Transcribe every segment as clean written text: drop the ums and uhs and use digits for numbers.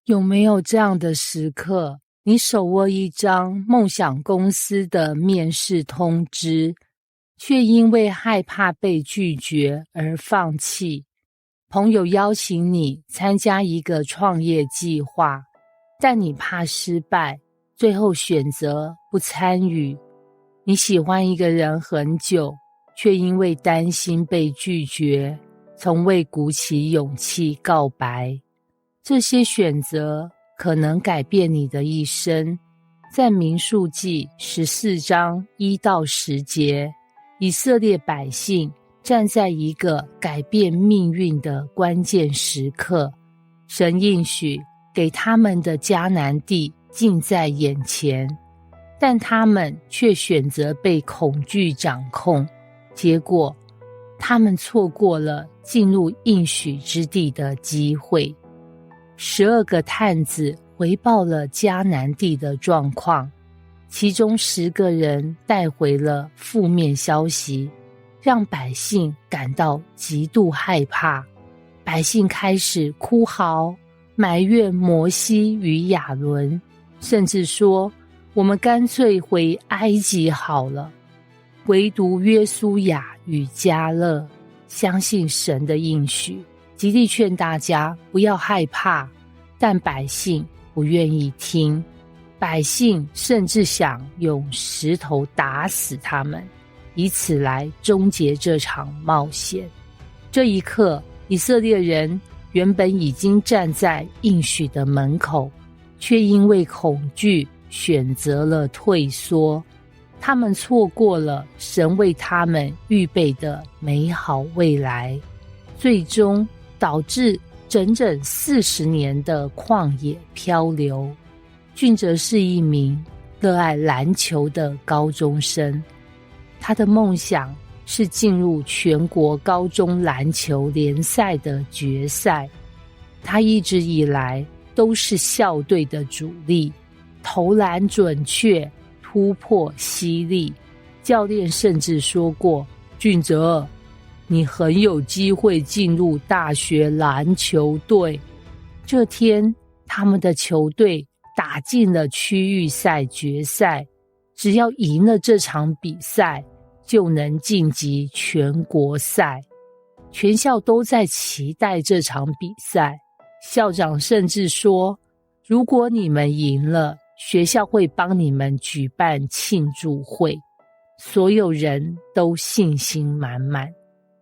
有没有这样的时刻，你手握一张梦想公司的面试通知，却因为害怕被拒绝而放弃？朋友邀请你参加一个创业计划，但你怕失败，最后选择不参与。你喜欢一个人很久，却因为担心被拒绝，从未鼓起勇气告白。这些选择可能改变你的一生。在民数记14章1到10节，以色列百姓站在一个改变命运的关键时刻，神应许给他们的迦南地近在眼前，但他们却选择被恐惧掌控，结果他们错过了进入应许之地的机会。12个探子回报了迦南地的状况，其中10个人带回了负面消息，让百姓感到极度害怕。百姓开始哭嚎，埋怨摩西与亚伦，甚至说，我们干脆回埃及好了。唯独约书亚与迦勒相信神的应许，极力劝大家不要害怕，但百姓不愿意听。百姓甚至想用石头打死他们，以此来终结这场冒险。这一刻，以色列人原本已经站在应许的门口，却因为恐惧选择了退缩。他们错过了神为他们预备的美好未来，最终导致整整40年的旷野漂流。俊哲是一名热爱篮球的高中生，他的梦想是进入全国高中篮球联赛的决赛。他一直以来都是校队的主力，投篮准确，突破犀利。教练甚至说过，俊哲，你很有机会进入大学篮球队。这天，他们的球队打进了区域赛决赛，只要赢了这场比赛，就能晋级全国赛。全校都在期待这场比赛，校长甚至说，如果你们赢了，学校会帮你们举办庆祝会。所有人都信心满满，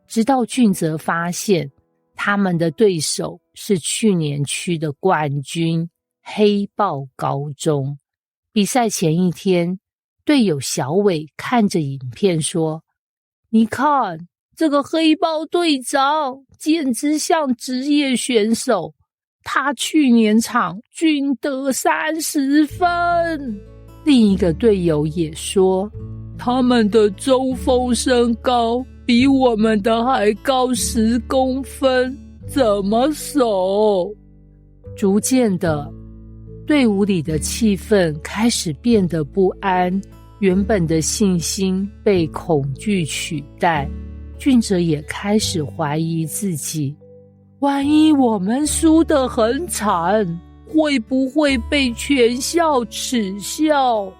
直到俊哲发现他们的对手是去年区的冠军黑豹高中。比赛前一天，队友小伟看着影片说，你看，这个黑豹队长简直像职业选手，他去年场均得30分。另一个队友也说，他们的中锋身高比我们的还高10公分，怎么守？逐渐的，队伍里的气氛开始变得不安，原本的信心被恐惧取代。俊哲也开始怀疑自己，万一我们输得很惨，会不会被全校耻笑？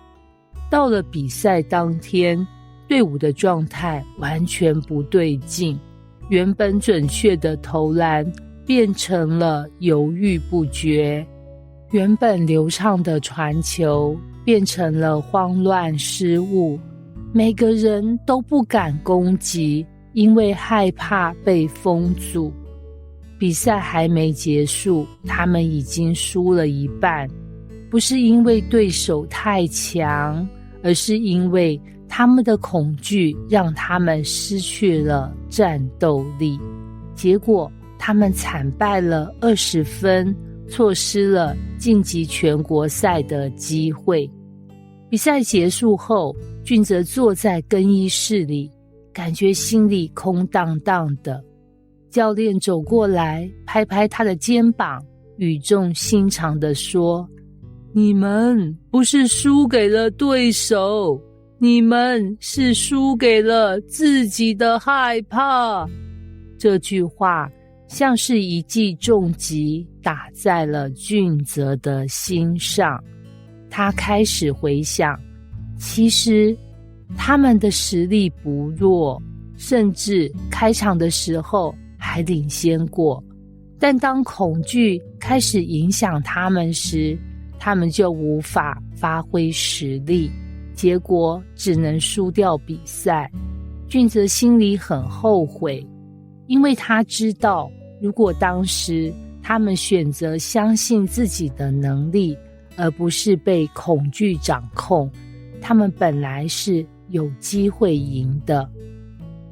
到了比赛当天，队伍的状态完全不对劲，原本准确的投篮变成了犹豫不决，原本流畅的传球变成了慌乱失误，每个人都不敢攻击，因为害怕被封阻。比赛还没结束，他们已经输了一半，不是因为对手太强，而是因为他们的恐惧让他们失去了战斗力。结果他们惨败了20分，错失了晋级全国赛的机会。比赛结束后，俊哲坐在更衣室里，感觉心里空荡荡的。教练走过来，拍拍他的肩膀，语重心长地说，你们不是输给了对手，你们是输给了自己的害怕。这句话像是一记重击打在了俊泽的心上。他开始回想，其实他们的实力不弱，甚至开场的时候还领先过。但当恐惧开始影响他们时，他们就无法发挥实力，结果只能输掉比赛。俊泽心里很后悔，因为他知道，如果当时他们选择相信自己的能力，而不是被恐惧掌控，他们本来是有机会赢的。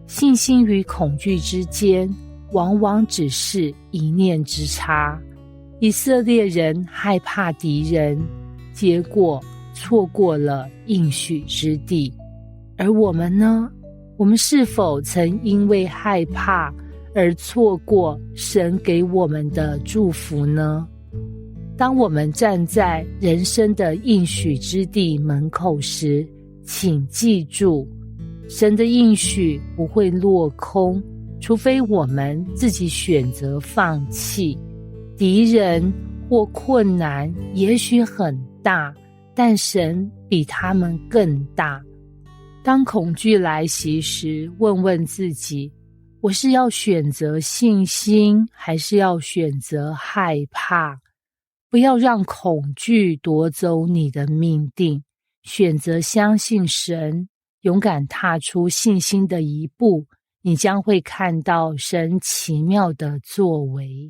信心与恐惧之间往往只是一念之差。以色列人害怕敌人，结果错过了应许之地。而我们呢？我们是否曾因为害怕而错过神给我们的祝福呢？当我们站在人生的应许之地门口时，请记住，神的应许不会落空，除非我们自己选择放弃。敌人或困难也许很大，但神比他们更大。当恐惧来袭时，问问自己，我是要选择信心，还是要选择害怕？不要让恐惧夺走你的命定，选择相信神，勇敢踏出信心的一步，你将会看到神奇妙的作为。